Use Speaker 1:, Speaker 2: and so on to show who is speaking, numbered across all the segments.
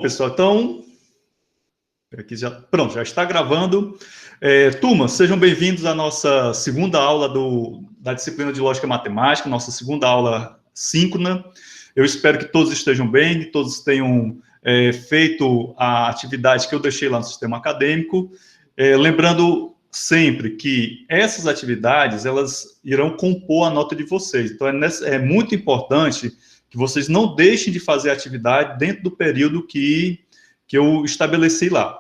Speaker 1: Pessoal, então, aqui pronto, já está gravando. Turma, sejam bem-vindos à nossa segunda aula da disciplina de Lógica Matemática, nossa segunda aula síncrona. Eu espero que todos estejam bem, que todos tenham feito a atividade que eu deixei lá no sistema acadêmico. Lembrando sempre que essas atividades, elas irão compor a nota de vocês. Então, é muito importante que vocês não deixem de fazer a atividade dentro do período que eu estabeleci lá.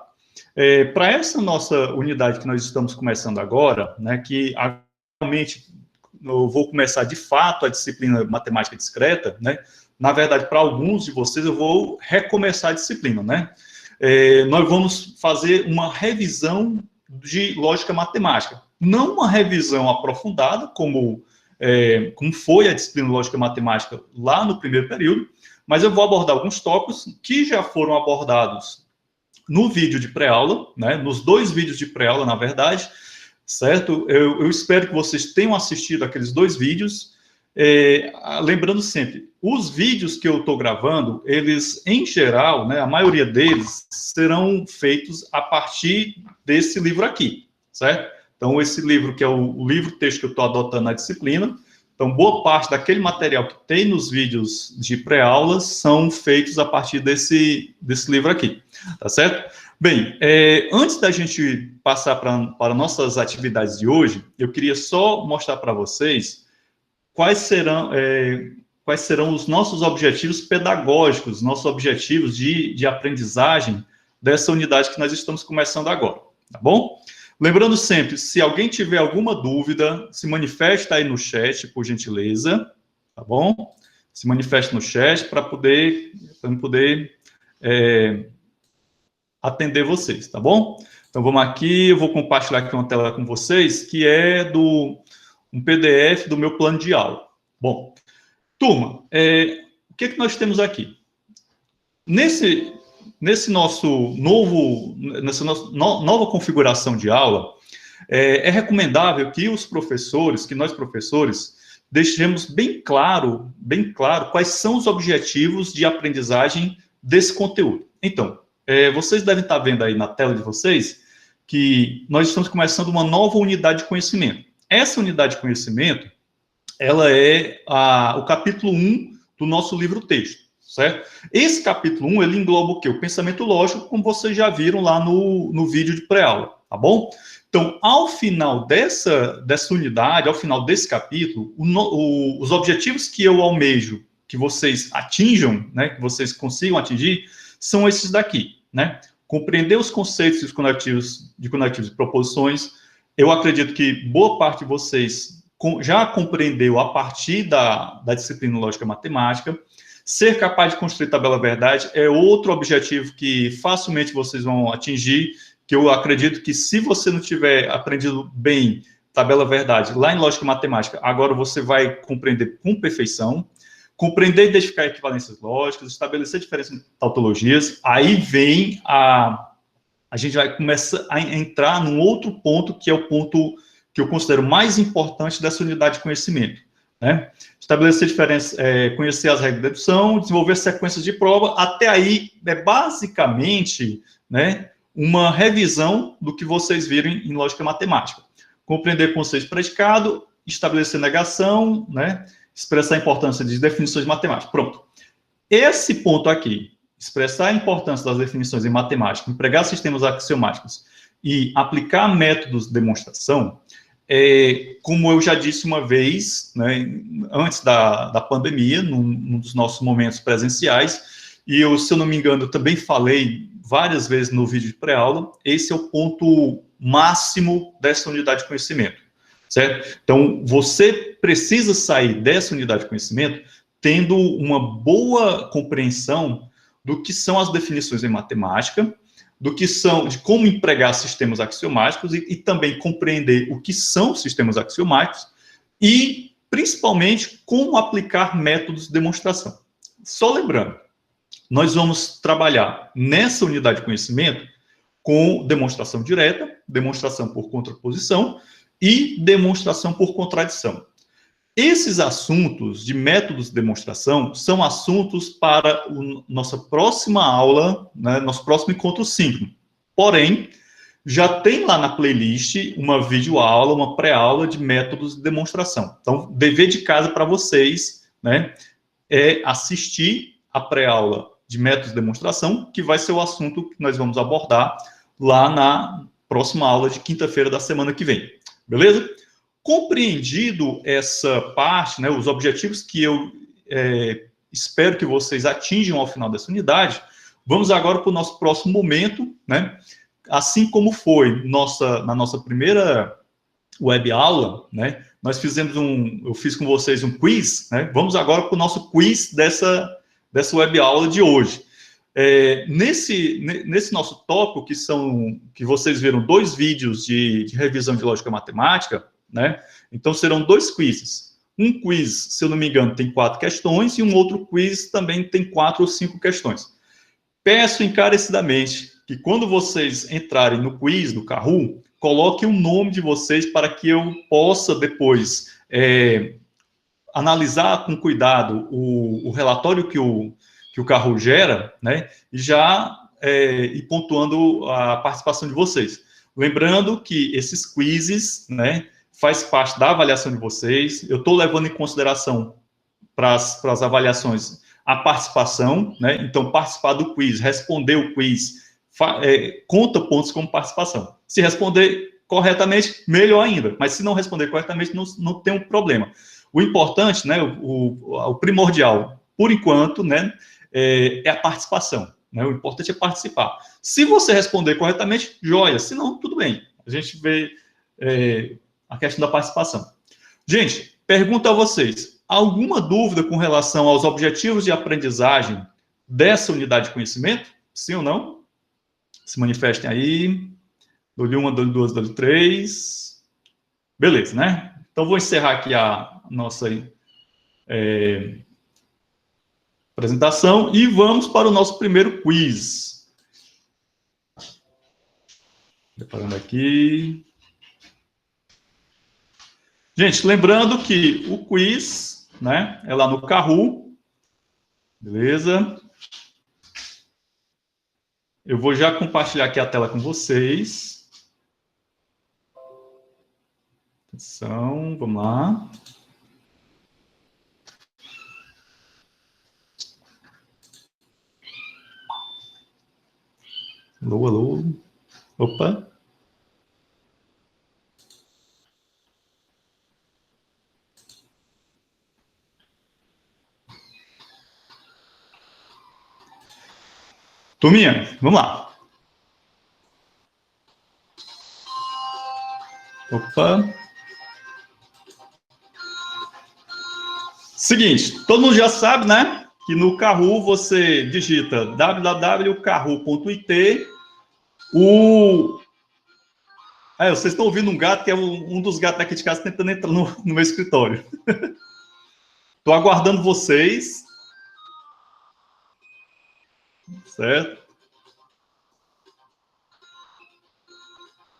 Speaker 1: Para essa nossa unidade que nós estamos começando agora, né, que atualmente eu vou começar de fato a disciplina matemática discreta, né, na verdade, para alguns de vocês eu vou recomeçar a disciplina, né? Nós vamos fazer uma revisão de lógica matemática, não uma revisão aprofundada, como foi a disciplina de Lógica Matemática lá no primeiro período, mas eu vou abordar alguns tópicos que já foram abordados no vídeo de pré-aula, né, nos dois vídeos de pré-aula, na verdade, certo? Eu espero que vocês tenham assistido aqueles dois vídeos. Lembrando sempre, os vídeos que eu estou gravando, eles, em geral, né, a maioria deles serão feitos a partir desse livro aqui, certo? Então, esse livro, que é o livro-texto que eu estou adotando na disciplina, então, boa parte daquele material que tem nos vídeos de pré-aulas são feitos a partir desse livro aqui, tá certo? Bem, antes da gente passar para nossas atividades de hoje, eu queria só mostrar para vocês quais serão os nossos objetivos pedagógicos, nossos objetivos de aprendizagem dessa unidade que nós estamos começando agora, tá bom? Lembrando sempre, se alguém tiver alguma dúvida, se manifesta aí no chat, por gentileza, tá bom? Se manifeste no chat para poder atender vocês, tá bom? Então, vamos aqui, eu vou compartilhar aqui uma tela com vocês, que é um PDF do meu plano de aula. Bom, turma, o que nós temos aqui? Nessa nossa nova configuração de aula, é recomendável que nós professores, deixemos bem claro quais são os objetivos de aprendizagem desse conteúdo. Então, vocês devem estar vendo aí na tela de vocês que nós estamos começando uma nova unidade de conhecimento. Essa unidade de conhecimento, ela é o capítulo 1 do nosso livro-texto. Certo? Esse capítulo 1, ele engloba o quê? O pensamento lógico, como vocês já viram lá no vídeo de pré-aula, tá bom? Então, ao final dessa unidade, ao final desse capítulo, os objetivos que eu almejo que vocês atinjam, né, que vocês consigam atingir, são esses daqui, né? Compreender os conceitos de conectivos e proposições. Eu acredito que boa parte de vocês já compreendeu a partir da disciplina Lógica Matemática. Ser capaz de construir tabela verdade é outro objetivo que facilmente vocês vão atingir, que eu acredito que se você não tiver aprendido bem tabela verdade lá em Lógica Matemática, agora você vai compreender com perfeição, compreender e identificar equivalências lógicas, estabelecer diferentes tautologias, aí vem a gente vai começar a entrar num outro ponto, que é o ponto que eu considero mais importante dessa unidade de conhecimento, né? Estabelecer diferenças, conhecer as regras de dedução, desenvolver sequências de prova. Até aí é basicamente, né, uma revisão do que vocês viram em lógica matemática. Compreender conceitos de predicado, estabelecer negação, né, expressar a importância de definições matemáticas. Pronto. Esse ponto aqui, expressar a importância das definições em matemática, empregar sistemas axiomáticos e aplicar métodos de demonstração, como eu já disse uma vez, né, antes da pandemia, num dos nossos momentos presenciais, e eu, se eu não me engano, eu também falei várias vezes no vídeo de pré-aula, esse é o ponto máximo dessa unidade de conhecimento, certo? Então, você precisa sair dessa unidade de conhecimento tendo uma boa compreensão do que são as definições em matemática, de como empregar sistemas axiomáticos e também compreender o que são sistemas axiomáticos e, principalmente, como aplicar métodos de demonstração. Só lembrando, nós vamos trabalhar nessa unidade de conhecimento com demonstração direta, demonstração por contraposição e demonstração por contradição. Esses assuntos de métodos de demonstração são assuntos para nossa próxima aula, né, nosso próximo encontro síncrono. Porém, já tem lá na playlist uma videoaula, uma pré-aula de métodos de demonstração. Então, dever de casa para vocês, né, é assistir a pré-aula de métodos de demonstração, que vai ser o assunto que nós vamos abordar lá na próxima aula de quinta-feira da semana que vem. Beleza? Compreendido essa parte, né, os objetivos que eu espero que vocês atinjam ao final dessa unidade, vamos agora para o nosso próximo momento, né? Assim como foi na nossa primeira web aula, né? Nós fizemos eu fiz com vocês um quiz, né? Vamos agora para o nosso quiz dessa web aula de hoje. Nesse nosso tópico, que vocês viram 2 vídeos de revisão de lógica matemática, né? Então serão 2 quizzes. Um quiz, se eu não me engano, tem 4 questões e um outro quiz também tem 4 ou 5 questões. Peço encarecidamente que quando vocês entrarem no quiz do Kahoot, coloque o nome de vocês para que eu possa depois analisar com cuidado o relatório que o Kahoot gera, né? E já ir pontuando a participação de vocês. Lembrando que esses quizzes, né, faz parte da avaliação de vocês. Eu estou levando em consideração para as avaliações a participação, né? Então, participar do quiz, responder o quiz, conta pontos como participação. Se responder corretamente, melhor ainda. Mas se não responder corretamente, não tem um problema. O importante, né, o primordial, por enquanto, né, é a participação. Né? O importante é participar. Se você responder corretamente, joia. Se não, tudo bem. A gente vê a questão da participação. Gente, pergunto a vocês: alguma dúvida com relação aos objetivos de aprendizagem dessa unidade de conhecimento? Sim ou não? Se manifestem aí. Dou-lhe 1, dou-lhe 2, dou-lhe 3. Beleza, né? Então, vou encerrar aqui a nossa apresentação e vamos para o nosso primeiro quiz. Preparando aqui. Gente, lembrando que o quiz, né, é lá no Kahoot. Beleza? Eu vou já compartilhar aqui a tela com vocês. Atenção, vamos lá. Alô, alô. Opa. Turminha, vamos lá. Opa. Seguinte, todo mundo já sabe, né? Que no Kahoot você digita www.kahoot.it. Vocês estão ouvindo um gato que é um dos gatos daqui de casa tentando entrar no meu escritório. Estou aguardando vocês. Certo?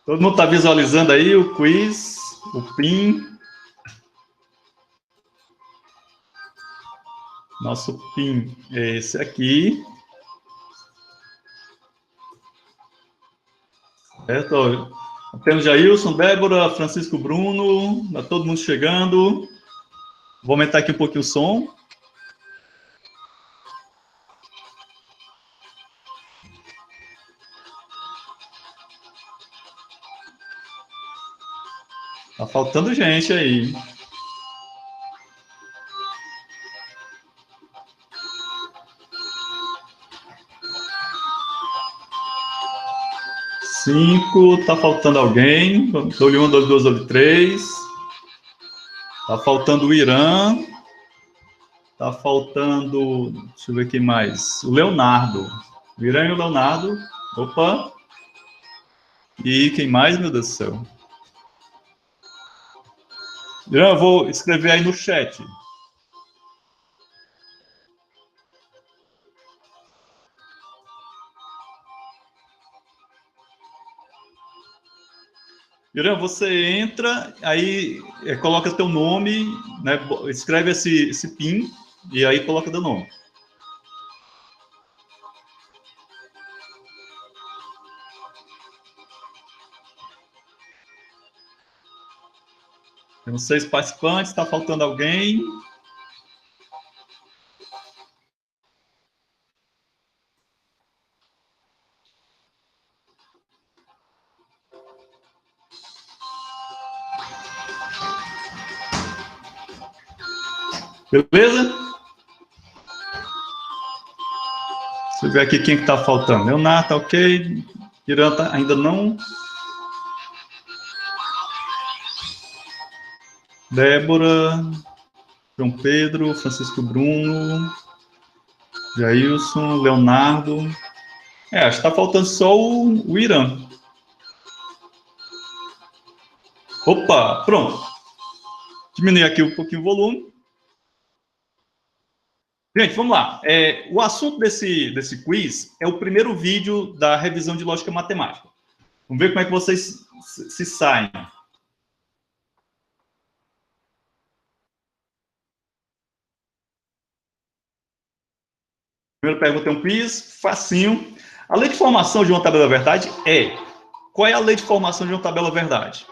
Speaker 1: Todo mundo está visualizando aí o quiz, o PIN. Nosso PIN é esse aqui. Certo? Temos Jailson, Débora, Francisco Bruno, está todo mundo chegando. Vou aumentar aqui um pouquinho o som. Tá faltando gente aí. Cinco, tá faltando alguém. Dou-lhe 1, dou-lhe 2, dou-lhe 3. Tá faltando o Irã. Tá faltando, deixa eu ver quem mais. O Leonardo. O Irã e o Leonardo. Opa. E quem mais, meu Deus do céu? Irã, eu vou escrever aí no chat. Irã, você entra, aí coloca teu nome, né, escreve esse PIN e aí coloca teu nome. Temos 6 participantes, está faltando alguém. Beleza? Deixa eu ver aqui quem que tá faltando. Leonardo, tá ok. Irã tá, ainda não. Débora, João Pedro, Francisco Bruno, Jailson, Leonardo. Acho que tá faltando só o Irã. Opa, pronto. Diminui aqui um pouquinho o volume. Gente, vamos lá. O assunto desse quiz é o primeiro vídeo da revisão de lógica matemática. Vamos ver como é que vocês se saem. Primeira pergunta é um quiz, facinho. A lei de formação de uma tabela verdade é... Qual é a lei de formação de uma tabela verdade?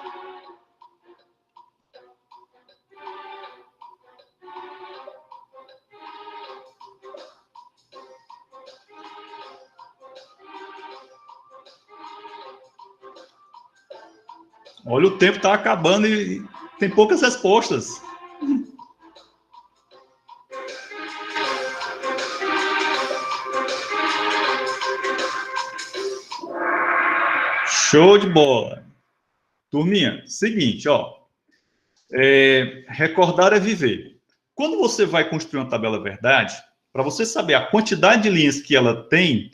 Speaker 1: Olha, o tempo está acabando e tem poucas respostas. Show de bola. Turminha, seguinte, ó. Recordar é viver. Quando você vai construir uma tabela verdade, para você saber a quantidade de linhas que ela tem,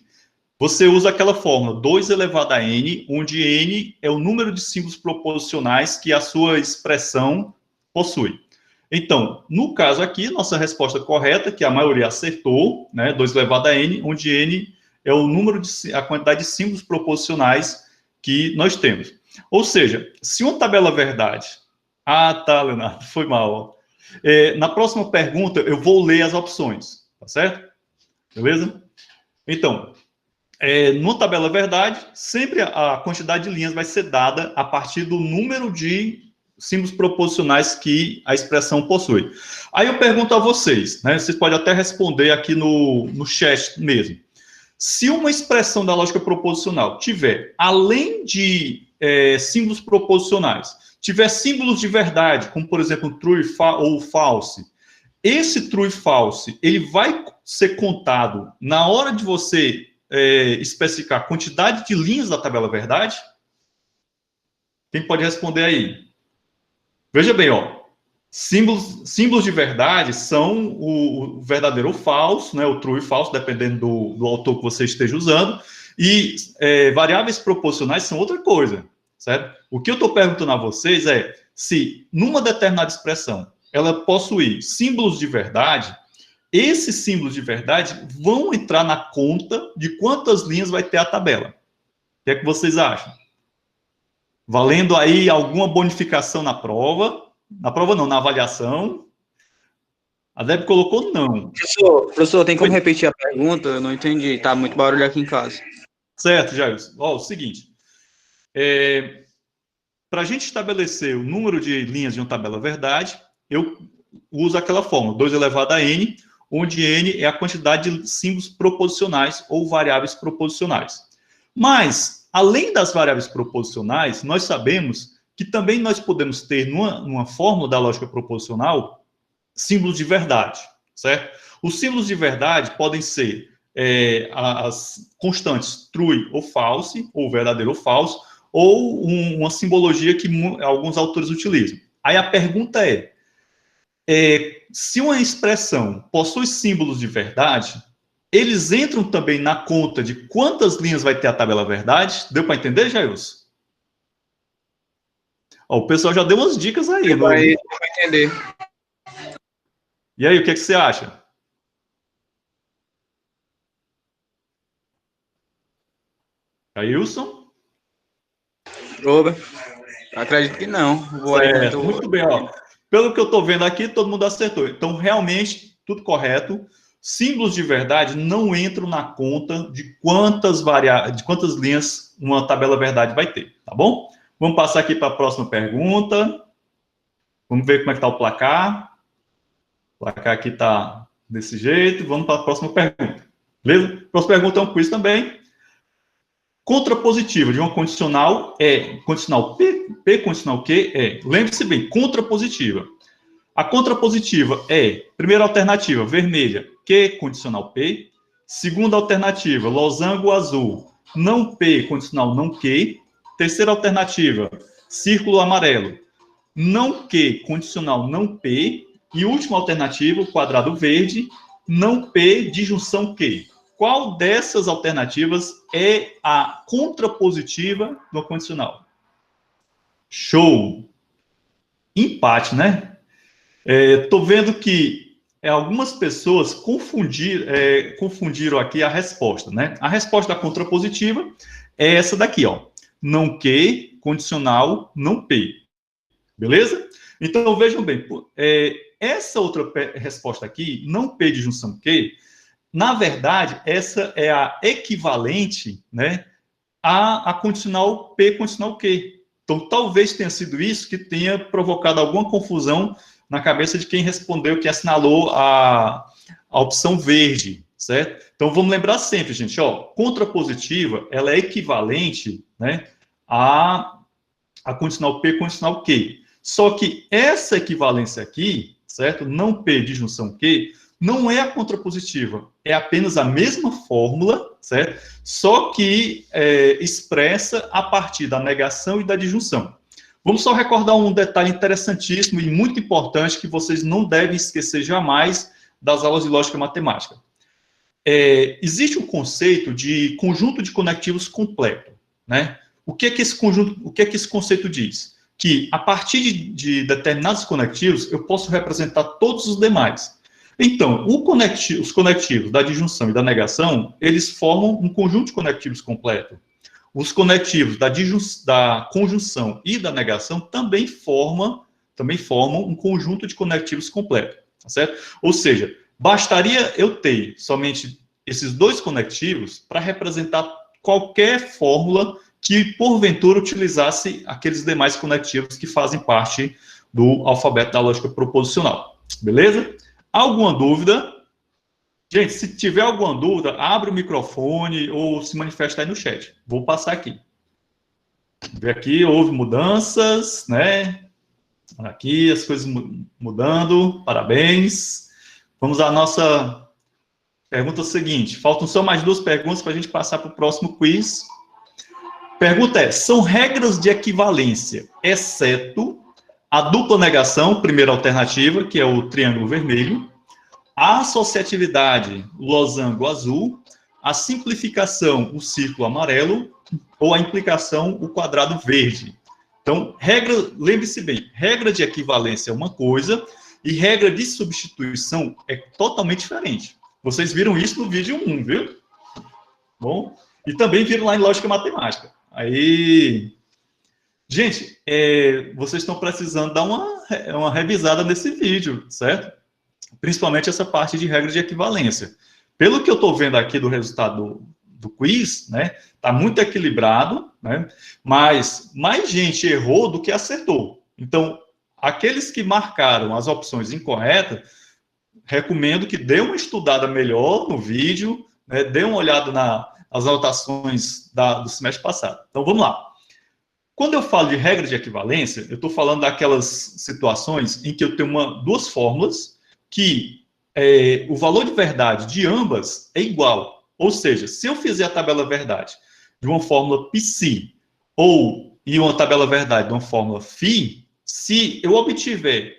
Speaker 1: você usa aquela fórmula 2 elevado a n, onde n é o número de símbolos proposicionais que a sua expressão possui. Então, no caso aqui, nossa resposta correta, que a maioria acertou, né, 2 elevado a n, onde n é o número a quantidade de símbolos proposicionais que nós temos. Ou seja, se uma tabela verdade... Ah, tá, Leonardo, foi mal. Na próxima pergunta, eu vou ler as opções, tá certo? Beleza? Então, numa tabela verdade, sempre a quantidade de linhas vai ser dada a partir do número de símbolos proposicionais que a expressão possui. Aí eu pergunto a vocês, né, vocês podem até responder aqui no chat mesmo. Se uma expressão da lógica proposicional tiver, além de símbolos proposicionais, tiver símbolos de verdade, como por exemplo true ou false, esse true e false, ele vai ser contado na hora de você especificar a quantidade de linhas da tabela verdade? Quem pode responder aí? Veja bem, ó. Símbolos de verdade são o verdadeiro ou falso, né, o true e falso, dependendo do autor que você esteja usando, e variáveis proposicionais são outra coisa, certo? O que eu estou perguntando a vocês é se, numa determinada expressão, ela possuir símbolos de verdade, esses símbolos de verdade vão entrar na conta de quantas linhas vai ter a tabela. O que é que vocês acham? Valendo aí alguma bonificação na prova? Na prova não, na avaliação. A Deb colocou não.
Speaker 2: Professor, tem como repetir a pergunta? Eu não entendi. Tá muito barulho aqui em casa.
Speaker 1: Certo, Jair. Ó, o seguinte. Para a gente estabelecer o número de linhas de uma tabela verdade, eu uso aquela fórmula, 2 elevado a n, onde n é a quantidade de símbolos proposicionais ou variáveis proposicionais. Mas, além das variáveis proposicionais, nós sabemos que também nós podemos ter, numa fórmula da lógica proposicional, símbolos de verdade, certo? Os símbolos de verdade podem ser as constantes true ou false, ou verdadeiro ou falso, ou uma simbologia que alguns autores utilizam. Aí a pergunta se uma expressão possui símbolos de verdade, eles entram também na conta de quantas linhas vai ter a tabela verdade? Deu para entender, Jailson? O pessoal já deu umas dicas aí.
Speaker 2: Vai entender.
Speaker 1: E aí, o que você acha? Jailson?
Speaker 2: Oba. Acredito que não.
Speaker 1: Certo, muito bem, ó. Pelo que eu estou vendo aqui, todo mundo acertou. Então, realmente, tudo correto. Símbolos de verdade não entram na conta de quantas linhas uma tabela verdade vai ter, tá bom? Vamos passar aqui para a próxima pergunta. Vamos ver como é que está o placar. O placar aqui está desse jeito. Vamos para a próxima pergunta. Beleza? A próxima pergunta é um quiz também. Contrapositiva de uma condicional é condicional P condicional Q é. Lembre-se bem, contrapositiva. A contrapositiva é, primeira alternativa, vermelha, Q condicional P. Segunda alternativa, losango azul, não P condicional não Q. Terceira alternativa, círculo amarelo, não Q condicional não P. E última alternativa, quadrado verde, não P disjunção Q. Qual dessas alternativas é a contrapositiva do condicional? Show! Empate, né? Estou vendo que algumas pessoas confundiram aqui a resposta, né? A resposta da contrapositiva é essa daqui, ó. Não Q, condicional, não P. Beleza? Então, vejam bem, essa outra resposta aqui, não P disjunção Q, na verdade, essa é a equivalente, né, a condicional P condicional Q. Então, talvez tenha sido isso que tenha provocado alguma confusão na cabeça de quem respondeu, que assinalou a opção verde, certo? Então, vamos lembrar sempre, gente, ó, contrapositiva, ela é equivalente, né, a condicional P condicional Q. Só que essa equivalência aqui, certo? Não P disjunção Q, não é a contrapositiva, é apenas a mesma fórmula, certo? Só que expressa a partir da negação e da disjunção. Vamos só recordar um detalhe interessantíssimo e muito importante que vocês não devem esquecer jamais das aulas de lógica matemática. Existe um conceito de conjunto de conectivos completo, né? O que é que esse conceito diz? Que a partir de determinados conectivos eu posso representar todos os demais. Então, os conectivos da disjunção e da negação, eles formam um conjunto de conectivos completo. Os conectivos da conjunção e da negação também formam um conjunto de conectivos completo, tá certo? Ou seja, bastaria eu ter somente esses dois conectivos para representar qualquer fórmula que, porventura, utilizasse aqueles demais conectivos que fazem parte do alfabeto da lógica proposicional. Beleza? Alguma dúvida? Gente, se tiver alguma dúvida, abre o microfone ou se manifesta aí no chat. Vou passar aqui. Ver aqui, houve mudanças, né? Aqui as coisas mudando, parabéns. Vamos à nossa pergunta seguinte. Faltam só mais duas perguntas para a gente passar para o próximo quiz. Pergunta é, são regras de equivalência, exceto a dupla negação, primeira alternativa, que é o triângulo vermelho, a associatividade, o losango azul, a simplificação, o círculo amarelo, ou a implicação, o quadrado verde. Então, lembre-se bem, regra de equivalência é uma coisa e regra de substituição é totalmente diferente. Vocês viram isso no vídeo 1, viu? Bom, e também viram lá em lógica matemática. Aí, gente, vocês estão precisando dar uma revisada nesse vídeo, certo? Principalmente essa parte de regra de equivalência. Pelo que eu estou vendo aqui do resultado do quiz, né, está muito equilibrado, né, mas mais gente errou do que acertou. Então, aqueles que marcaram as opções incorretas, recomendo que dê uma estudada melhor no vídeo, né, dê uma olhada nas anotações do semestre passado. Então, vamos lá. Quando eu falo de regra de equivalência, eu estou falando daquelas situações em que eu tenho duas fórmulas que o valor de verdade de ambas é igual. Ou seja, se eu fizer a tabela verdade de uma fórmula psi e uma tabela verdade de uma fórmula φ, se eu obtiver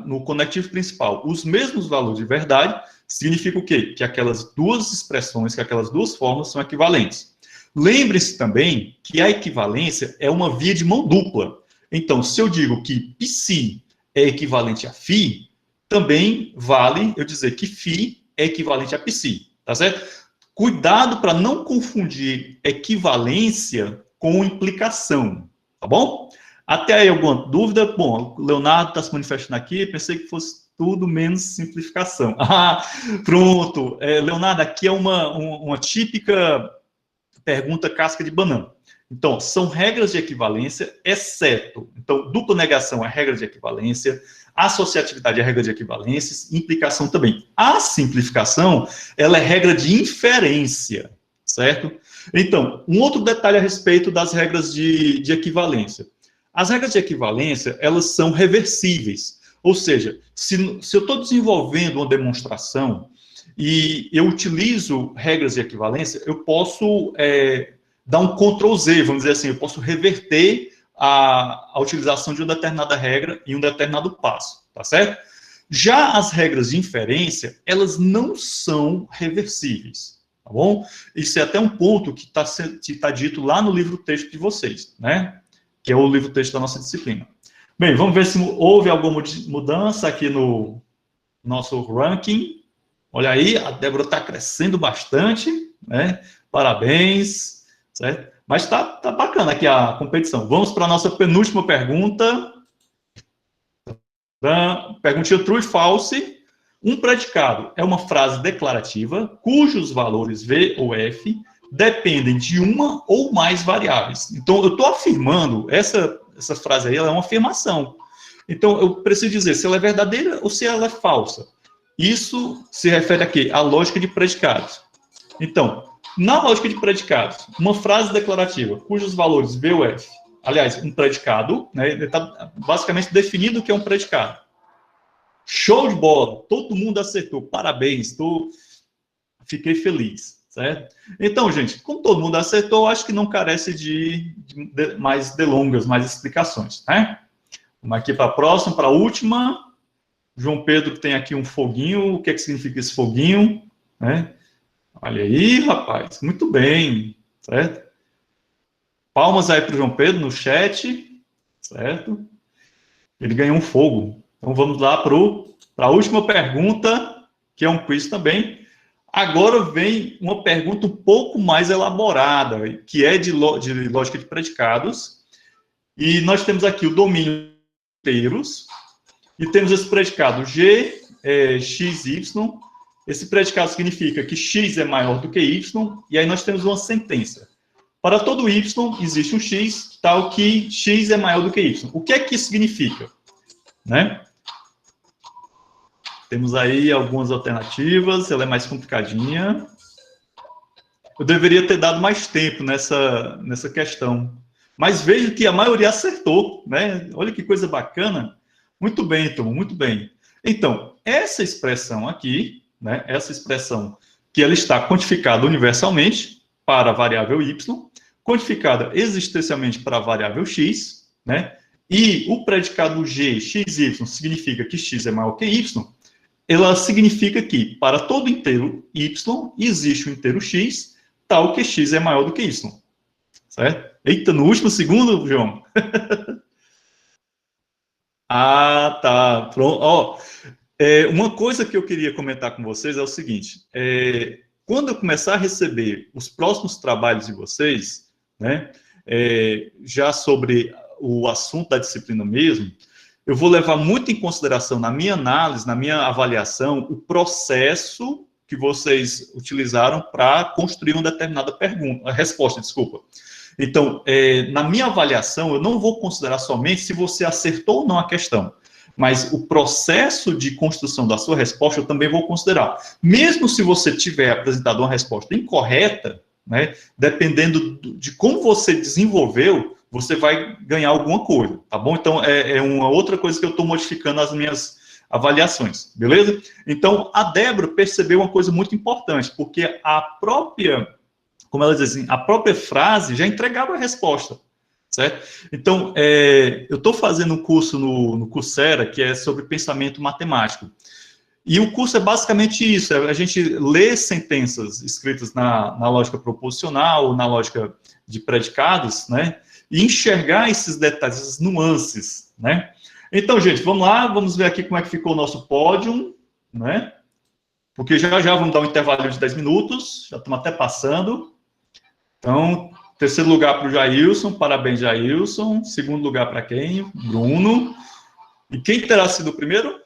Speaker 1: no conectivo principal os mesmos valores de verdade, significa o quê? Que aquelas duas expressões, que aquelas duas fórmulas são equivalentes. Lembre-se também que a equivalência é uma via de mão dupla. Então, se eu digo que psi é equivalente a φ, também vale eu dizer que φ é equivalente a psi, tá certo? Cuidado para não confundir equivalência com implicação, tá bom? Até aí, alguma dúvida? Bom, o Leonardo está se manifestando aqui, pensei que fosse tudo menos simplificação. Ah, pronto. Leonardo, aqui é uma típica pergunta casca de banana. Então, são regras de equivalência, exceto... Então, dupla negação é regra de equivalência, associatividade é regra de equivalência, implicação também. A simplificação, ela é regra de inferência, certo? Então, um outro detalhe a respeito das regras de equivalência. As regras de equivalência, elas são reversíveis. Ou seja, se eu estou desenvolvendo uma demonstração e eu utilizo regras de equivalência, eu posso dar um Ctrl+Z, vamos dizer assim, eu posso reverter a utilização de uma determinada regra em um determinado passo, tá certo? Já as regras de inferência, elas não são reversíveis, tá bom? Isso é até um ponto que tá dito lá no livro-texto de vocês, né? Que é o livro-texto da nossa disciplina. Bem, vamos ver se houve alguma mudança aqui no nosso ranking. Olha aí, a Débora está crescendo bastante, né? Parabéns, certo? Mas tá bacana aqui a competição. Vamos para a nossa penúltima pergunta. Perguntinha true e false. Um predicado é uma frase declarativa cujos valores V ou F dependem de uma ou mais variáveis. Então, eu estou afirmando, essa frase aí ela é uma afirmação. Então, eu preciso dizer se ela é verdadeira ou se ela é falsa. Isso se refere a quê? À lógica de predicados. Então, na lógica de predicados, uma frase declarativa cujos valores V ou F, aliás, um predicado, né, ele está basicamente definindo o que é um predicado. Show de bola! Todo mundo acertou. Parabéns, fiquei feliz. Certo? Então, gente, como todo mundo acertou, acho que não carece de mais delongas, mais explicações, né? Vamos aqui para a próxima, para a última. João Pedro tem aqui um foguinho. O que é que significa esse foguinho? Né? Olha aí, rapaz. Muito bem, certo? Palmas aí para o João Pedro no chat, certo? Ele ganhou um fogo. Então, vamos lá para a última pergunta, que é um quiz também. Agora vem uma pergunta um pouco mais elaborada, que é de lógica de predicados. E nós temos aqui o domínio inteiros, e temos esse predicado G, X, Y. Esse predicado significa que X é maior do que Y, e aí nós temos uma sentença. Para todo Y existe um X, tal que X é maior do que Y. O que é que isso significa? Né? Temos aí algumas alternativas, ela é mais complicadinha. Eu deveria ter dado mais tempo nessa questão. Mas vejo que a maioria acertou, né? Olha que coisa bacana. Muito bem, então, muito bem. Então, essa expressão aqui, né? Essa expressão que ela está quantificada universalmente para a variável y, quantificada existencialmente para a variável x, né? E o predicado g, x, y, significa que x é maior que y, ela significa que, para todo inteiro y, existe um inteiro x, tal que x é maior do que y. Certo? Eita, no último segundo, João. Ah, tá. Pronto. Ó, uma coisa que eu queria comentar com vocês é o seguinte. Quando eu começar a receber os próximos trabalhos de vocês, né, já sobre o assunto da disciplina mesmo, eu vou levar muito em consideração na minha análise, na minha avaliação, o processo que vocês utilizaram para construir uma determinada resposta, desculpa. Então, na minha avaliação, eu não vou considerar somente se você acertou ou não a questão, mas o processo de construção da sua resposta eu também vou considerar. Mesmo se você tiver apresentado uma resposta incorreta, né, dependendo de como você desenvolveu, você vai ganhar alguma coisa, tá bom? Então, é uma outra coisa que eu estou modificando nas minhas avaliações, beleza? Então, a Débora percebeu uma coisa muito importante, porque a própria, como ela diz assim, a própria frase já entregava a resposta, certo? Então, eu estou fazendo um curso no Coursera, que é sobre pensamento matemático. E o curso é basicamente isso, a gente lê sentenças escritas na lógica proposicional, na lógica de predicados, né? E enxergar esses detalhes, essas nuances, né? Então, gente, vamos lá, vamos ver aqui como é que ficou o nosso pódio, né? Porque já vamos dar um intervalo de 10 minutos, já estamos até passando. Então, Terceiro lugar para o Jailson, parabéns, Jailson. Segundo lugar para quem? Bruno. E quem terá sido o primeiro?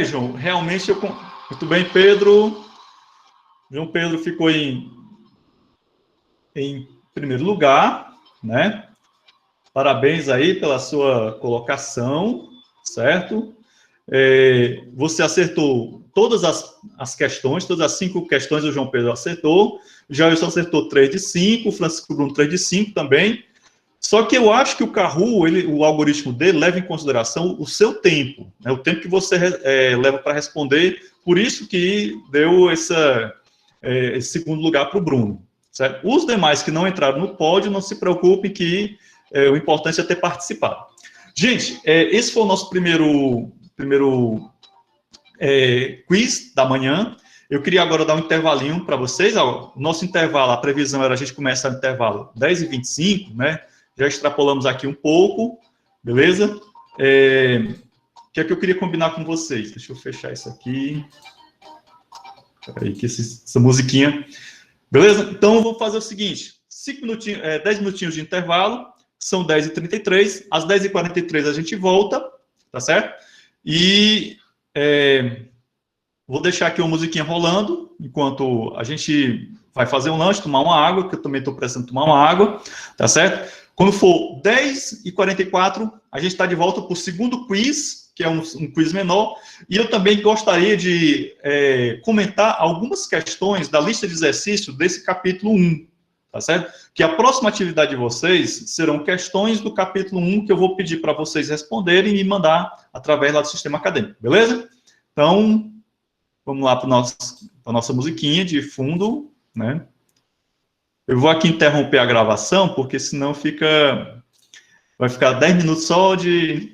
Speaker 1: João, realmente eu... Muito bem, Pedro. João Pedro ficou em primeiro lugar, né? Parabéns aí pela sua colocação, certo? Você acertou todas as questões, todas as 5 questões o João Pedro acertou, o Jailson acertou 3 de 5, o Francisco Bruno 3 de 5 também. Só que eu acho que o Kahoot, o algoritmo dele leva em consideração o seu tempo, né? O tempo que você leva para responder, por isso que deu esse segundo lugar para o Bruno. Certo? Os demais que não entraram no pódio, não se preocupem que o importante é ter participado. Gente, esse foi o nosso primeiro quiz da manhã. Eu queria agora dar um intervalinho para vocês. O nosso intervalo, a previsão era a gente começar o intervalo 10h25, né? Já extrapolamos aqui um pouco, beleza? O que é que eu queria combinar com vocês? Deixa eu fechar isso aqui. Peraí, que essa musiquinha... Beleza? Então, eu vou fazer o seguinte, 10 minutinhos de intervalo, são 10h33, às 10h43 a gente volta, tá certo? E vou deixar aqui uma musiquinha rolando, enquanto a gente vai fazer um lanche, tomar uma água, que eu também estou precisando tomar uma água, tá certo? Quando for 10h44, a gente está de volta para o segundo quiz, que é um quiz menor, e eu também gostaria de comentar algumas questões da lista de exercícios desse capítulo 1, tá certo? Que a próxima atividade de vocês serão questões do capítulo 1 que eu vou pedir para vocês responderem e me mandar através lá do sistema acadêmico, beleza? Então, vamos lá para a nossa musiquinha de fundo, né? Eu vou aqui interromper a gravação, porque senão vai ficar 10 minutos só de